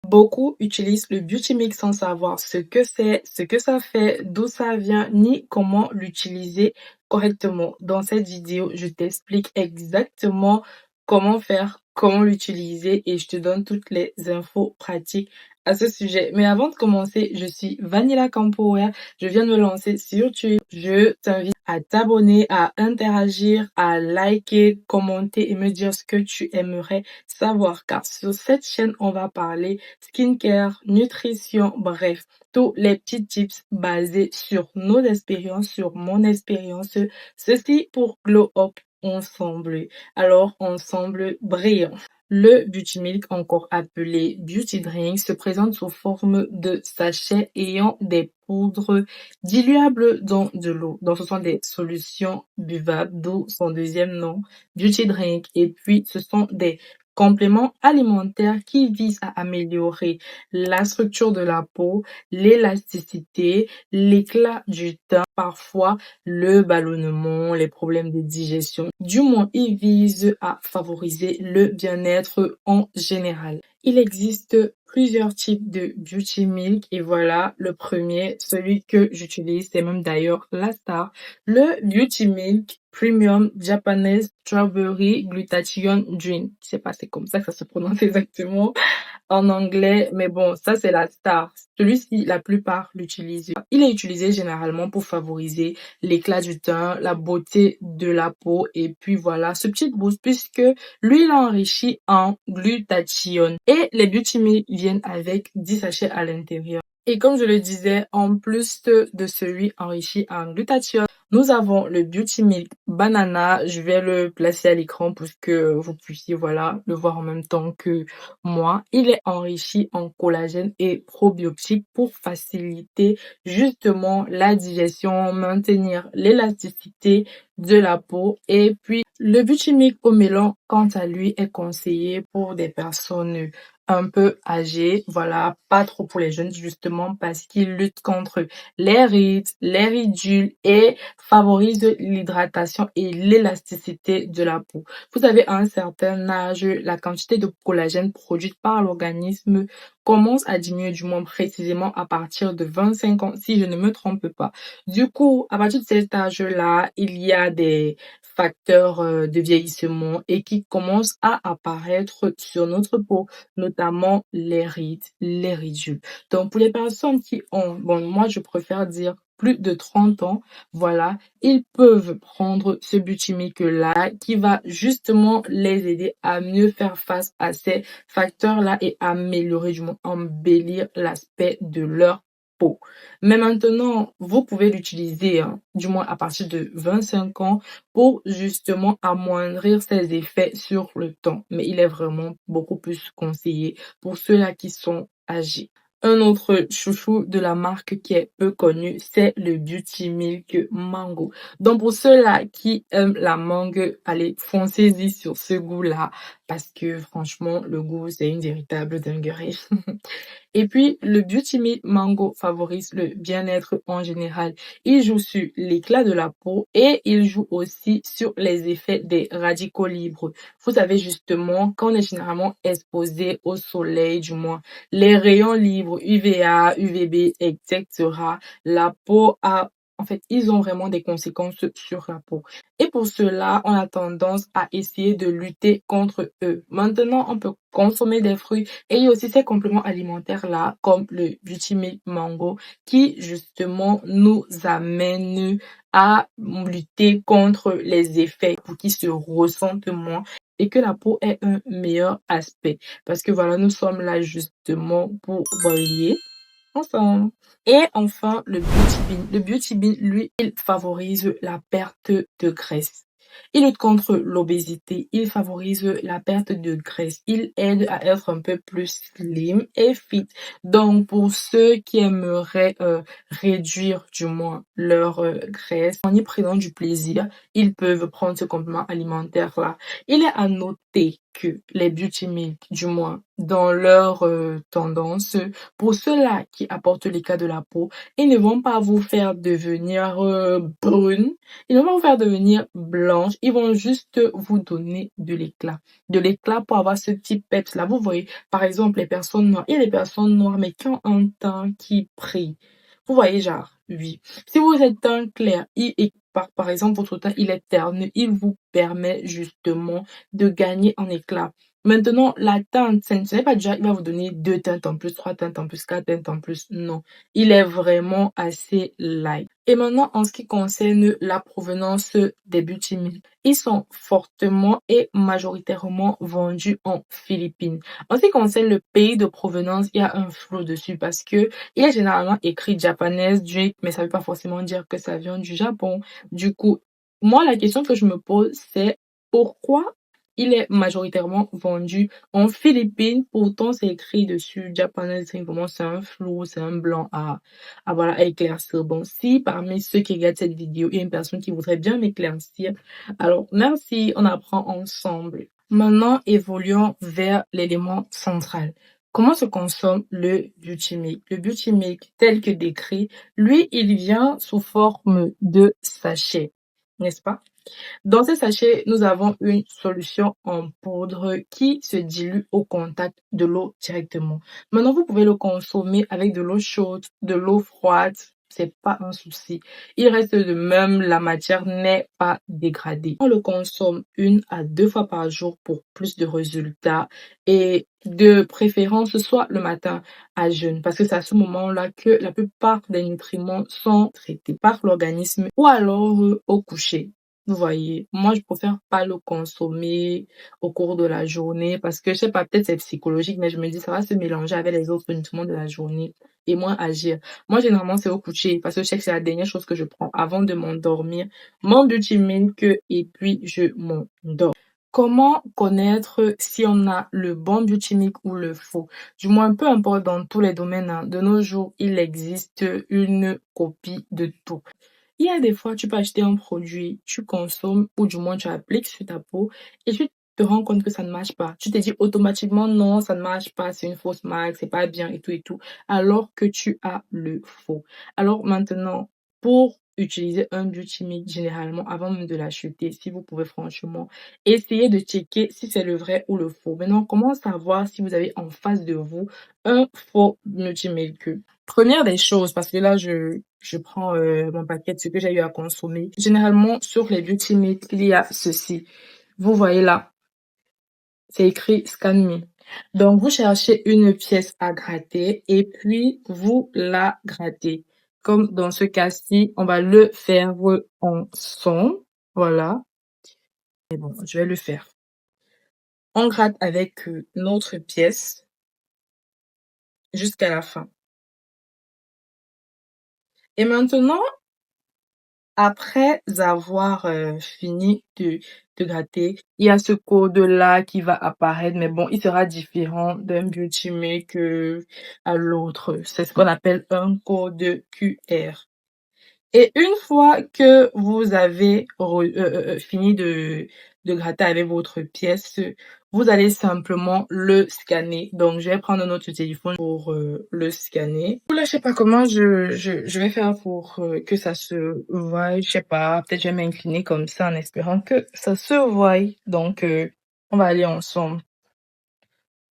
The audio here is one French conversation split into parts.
Beaucoup utilisent le Beauty Mix sans savoir ce que c'est, ce que ça fait, d'où ça vient, ni comment l'utiliser correctement. Dans cette vidéo, je t'explique exactement comment faire, comment l'utiliser et je te donne toutes les infos pratiques à ce sujet. Mais avant de commencer, je suis Vanilla Campower. Je viens de me lancer sur YouTube. Je t'invite à t'abonner, à interagir, à liker, commenter et me dire ce que tu aimerais savoir. Car sur cette chaîne, on va parler skincare, nutrition, bref, tous les petits tips basés sur nos expériences, sur mon expérience. Ceci pour glow up ensemble. Alors, ensemble, brillons. Le Beauty Milk, encore appelé Beauty Drink, se présente sous forme de sachets ayant des poudres diluables dans de l'eau. Donc, ce sont des solutions buvables, d'où son deuxième nom, Beauty Drink. Et puis, ce sont des compléments alimentaires qui visent à améliorer la structure de la peau, l'élasticité, l'éclat du teint, parfois le ballonnement, les problèmes de digestion. Du moins, ils visent à favoriser le bien-être en général. Il existe plusieurs types de Beauty Milk et voilà le premier, celui que j'utilise, c'est même d'ailleurs la star, le Beauty Milk Premium Japanese Strawberry Glutathione Drink. Je sais pas, c'est comme ça que ça se prononce exactement en anglais, mais bon, ça c'est la star. Celui-ci, la plupart l'utilisent. Il est utilisé généralement pour favoriser l'éclat du teint, la beauté de la peau et puis voilà, ce petit boost puisque l'huile enrichie en glutathione et les Beauty Milk viennent avec 10 sachets à l'intérieur. Et comme je le disais, en plus de celui enrichi en glutathione, nous avons le Beauty Milk Banana. Je vais le placer à l'écran pour que vous puissiez, voilà, le voir en même temps que moi. Il est enrichi en collagène et probiotiques pour faciliter justement la digestion, maintenir l'élasticité de la peau. Et puis, le Beauty Milk au melon, quant à lui, est conseillé pour des personnes un peu âgées, voilà, pas trop pour les jeunes justement parce qu'il lutte contre les rides, les ridules et favorise l'hydratation et l'élasticité de la peau. Vous avez à un certain âge, la quantité de collagène produite par l'organisme commence à diminuer, du moins précisément à partir de 25 ans, si je ne me trompe pas. Du coup, à partir de cet âge-là, il y a des facteurs de vieillissement et qui commencent à apparaître sur notre peau, notamment les rides, les ridules. Donc, pour les personnes qui ont, bon, moi, je préfère dire plus de 30 ans, voilà, ils peuvent prendre ce Beauty Milk-là qui va justement les aider à mieux faire face à ces facteurs-là et améliorer, du moins embellir l'aspect de leur peau. Mais maintenant, vous pouvez l'utiliser, hein, du moins à partir de 25 ans, pour justement amoindrir ses effets sur le temps. Mais il est vraiment beaucoup plus conseillé pour ceux-là qui sont âgés. Un autre chouchou de la marque qui est peu connu, c'est le Beauty Milk Mango. Donc pour ceux-là qui aiment la mangue, allez, foncez-y sur ce goût-là parce que franchement, le goût, c'est une véritable dinguerie. Et puis, le Beauty Milk Mango favorise le bien-être en général. Il joue sur l'éclat de la peau et il joue aussi sur les effets des radicaux libres. Vous savez justement qu'on est généralement exposé au soleil, du moins les rayons libres UVA, UVB, etc. La peau a En fait, ils ont vraiment des conséquences sur la peau. Et pour cela, on a tendance à essayer de lutter contre eux. Maintenant, on peut consommer des fruits et il y a aussi ces compléments alimentaires-là, comme le Beauty Milk Mango, qui justement nous amènent à lutter contre les effets pour qu'ils se ressentent moins et que la peau ait un meilleur aspect. Parce que voilà, nous sommes là justement pour briller ensemble. Et enfin, le Beauty Bean. Le Beauty Bean, lui, il favorise la perte de graisse. Il lutte contre l'obésité, il favorise la perte de graisse, il aide à être un peu plus slim et fit. Donc, pour ceux qui aimeraient réduire du moins leur graisse en y prenant du plaisir, ils peuvent prendre ce complément alimentaire-là. Il est à noter que les beauty milk, du moins dans leur tendance, pour ceux-là qui apportent l'éclat de la peau, ils ne vont pas vous faire devenir brune, ils ne vont pas vous faire devenir blanche, ils vont juste vous donner de l'éclat. De l'éclat pour avoir ce petit peps là. Vous voyez, par exemple, les personnes noires, il y a des personnes noires, mais qui ont un teint qui brille. Vous voyez, genre, oui. Si vous êtes teint clair, par exemple, votre teint, il est terne, il vous permet justement de gagner en éclat. Maintenant, la teinte, ce n'est pas déjà, il va vous donner 2 teintes en plus, 3 teintes en plus, 4 teintes en plus. Non. Il est vraiment assez light. Et maintenant, en ce qui concerne la provenance des beauty milk, ils sont fortement et majoritairement vendus en Philippines. En ce qui concerne le pays de provenance, il y a un flou dessus parce que il est généralement écrit japonaise drink, mais ça veut pas forcément dire que ça vient du Japon. Du coup, moi, la question que je me pose, c'est pourquoi il est majoritairement vendu en Philippines, pourtant c'est écrit dessus Japanese drink, vraiment c'est un flou, c'est un blanc voilà, à éclaircir. Bon, si parmi ceux qui regardent cette vidéo, il y a une personne qui voudrait bien m'éclaircir, alors merci, on apprend ensemble. Maintenant, évoluons vers l'élément central. Comment se consomme le beauty milk? Le beauty milk, tel que décrit, lui, il vient sous forme de sachet, n'est-ce pas? Dans ces sachets, nous avons une solution en poudre qui se dilue au contact de l'eau directement. Maintenant, vous pouvez le consommer avec de l'eau chaude, de l'eau froide, c'est pas un souci. Il reste de même, la matière n'est pas dégradée. On le consomme 1 à 2 fois par jour pour plus de résultats et de préférence soit le matin à jeûne parce que c'est à ce moment-là que la plupart des nutriments sont traités par l'organisme ou alors au coucher. Vous voyez, moi, je préfère pas le consommer au cours de la journée parce que, je sais pas, peut-être c'est psychologique, mais je me dis, ça va se mélanger avec les autres nutriments de la journée et moins agir. Moi, généralement, c'est au coucher parce que je sais que c'est la dernière chose que je prends avant de m'endormir. Mon beauty milk et puis je m'endors. Comment connaître si on a le bon beauty milk ou le faux? Du moins, peu importe dans tous les domaines, hein, de nos jours, il existe une copie de tout. Il y a des fois, tu peux acheter un produit, tu consommes ou du moins tu appliques sur ta peau et tu te rends compte que ça ne marche pas. Tu te dis automatiquement non, ça ne marche pas, c'est une fausse marque, c'est pas bien et tout, alors que tu as le faux. Alors maintenant, pour utiliser un beauty mix généralement, avant même de l'acheter, si vous pouvez franchement, essayer de checker si c'est le vrai ou le faux. Maintenant, comment savoir si vous avez en face de vous un faux beauty milk? Première des choses, parce que là, je prends mon paquet de ce que j'ai eu à consommer. Généralement, sur les beauty milk, il y a ceci. Vous voyez là, c'est écrit Scan Me. Donc, vous cherchez une pièce à gratter et puis vous la grattez. Comme dans ce cas-ci, on va le faire ensemble. Voilà. Et bon, je vais le faire. On gratte avec notre pièce jusqu'à la fin. Et maintenant, après avoir fini de gratter, il y a ce code-là qui va apparaître, mais bon, il sera différent d'un beauty milk à l'autre. C'est ce qu'on appelle un code QR. Et une fois que vous avez fini de gratter avec votre pièce, vous allez simplement le scanner. Donc, je vais prendre notre téléphone pour le scanner. Là, je sais pas comment je vais faire pour que ça se voie. Je sais pas, peut-être je vais m'incliner comme ça en espérant que ça se voie. Donc, on va aller ensemble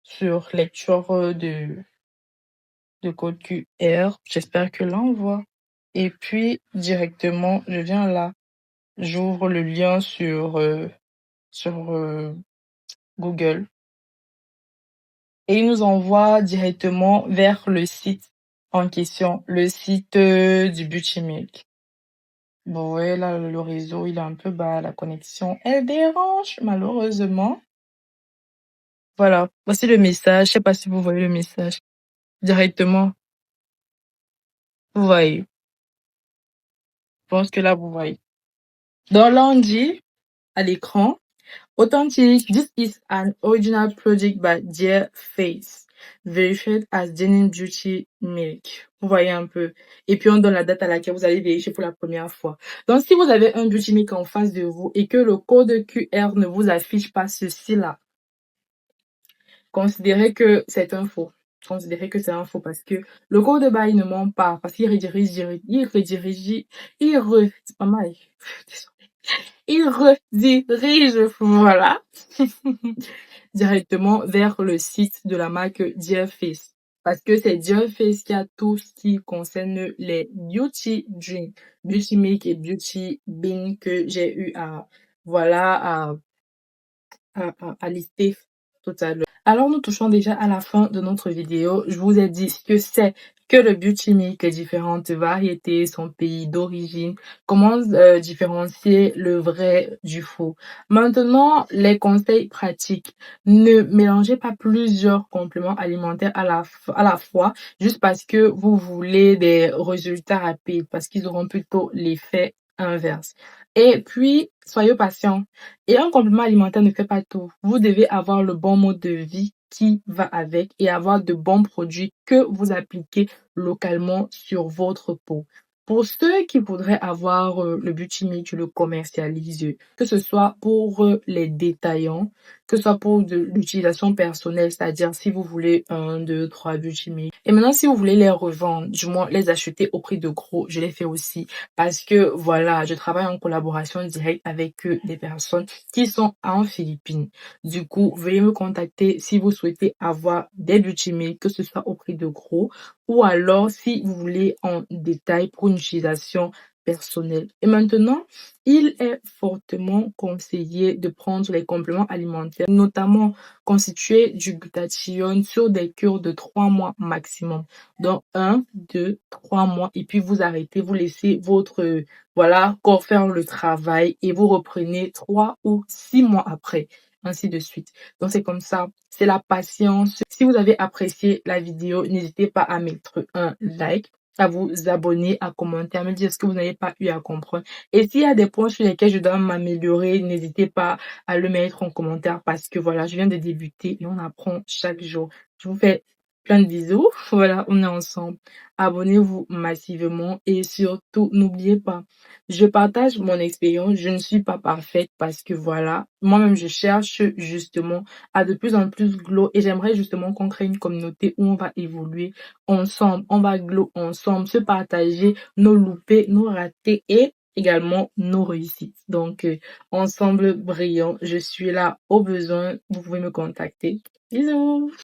sur lecture de code QR. J'espère que là, on voit. Et puis, directement, je viens là. J'ouvre le lien sur Google et il nous envoie directement vers le site en question, le site du Beauty Milk. Bon, ouais, là, le réseau, il est un peu bas, la connexion, elle dérange, malheureusement. Voilà, voici le message. Je sais pas si vous voyez le message directement. Vous voyez. Je pense que là, vous voyez. Dans l'ordi, à l'écran, authentic, this is an original project by Dear Face, verified as Denim Beauty Milk. Vous voyez un peu. Et puis, on donne la date à laquelle vous allez vérifier pour la première fois. Donc, si vous avez un Beauty Milk en face de vous et que le code QR ne vous affiche pas ceci-là, considérez que c'est un faux. Considérez que c'est un faux parce que le code de bas, il ne ment pas parce qu'il c'est pas mal. Il redirige, voilà, directement vers le site de la marque Dearface. Parce que c'est Dearface qui a tout ce qui concerne les beauty drinks, beauty milk et beauty bean que j'ai eu voilà, à lister tout à l'heure. Alors, nous touchons déjà à la fin de notre vidéo. Je vous ai dit ce que c'est que le beauty milk, les différentes variétés, son pays d'origine, comment différencier le vrai du faux. Maintenant, les conseils pratiques. Ne mélangez pas plusieurs compléments alimentaires à la fois juste parce que vous voulez des résultats rapides, parce qu'ils auront plutôt l'effet inverse. Et puis, soyez patient. Et un complément alimentaire ne fait pas tout. Vous devez avoir le bon mode de vie qui va avec et avoir de bons produits que vous appliquez localement sur votre peau. Pour ceux qui voudraient avoir le Butimil, je le commercialise, que ce soit pour les détaillants, que ce soit pour de l'utilisation personnelle, c'est-à-dire si vous voulez 1, 2, 3 Butimil. Et maintenant, si vous voulez les revendre, du moins les acheter au prix de gros, je les fais aussi. Parce que voilà, je travaille en collaboration directe avec des personnes qui sont en Philippines. Du coup, veuillez me contacter si vous souhaitez avoir des beauty milk, que ce soit au prix de gros, ou alors si vous voulez en détail pour une utilisation personnelle. Et maintenant, il est fortement conseillé de prendre les compléments alimentaires, notamment constitués du glutathione sur des cures de 3 mois maximum. Donc 1, 2, 3 mois et puis vous arrêtez, vous laissez votre voilà, corps faire le travail et vous reprenez 3 ou 6 mois après, ainsi de suite. Donc c'est comme ça, c'est la patience. Si vous avez apprécié la vidéo, n'hésitez pas à mettre un like, à vous abonner, à commenter, à me dire ce que vous n'avez pas eu à comprendre. Et s'il y a des points sur lesquels je dois m'améliorer, n'hésitez pas à le mettre en commentaire parce que voilà, je viens de débuter et on apprend chaque jour. Je vous fais plein de bisous. Voilà, on est ensemble. Abonnez-vous massivement et surtout, n'oubliez pas, je partage mon expérience. Je ne suis pas parfaite parce que voilà, moi-même, je cherche justement à de plus en plus glow et j'aimerais justement qu'on crée une communauté où on va évoluer ensemble, on va glow ensemble, se partager nos loupés, nos ratés et également nos réussites. Donc, ensemble brillant, je suis là au besoin. Vous pouvez me contacter. Bisous!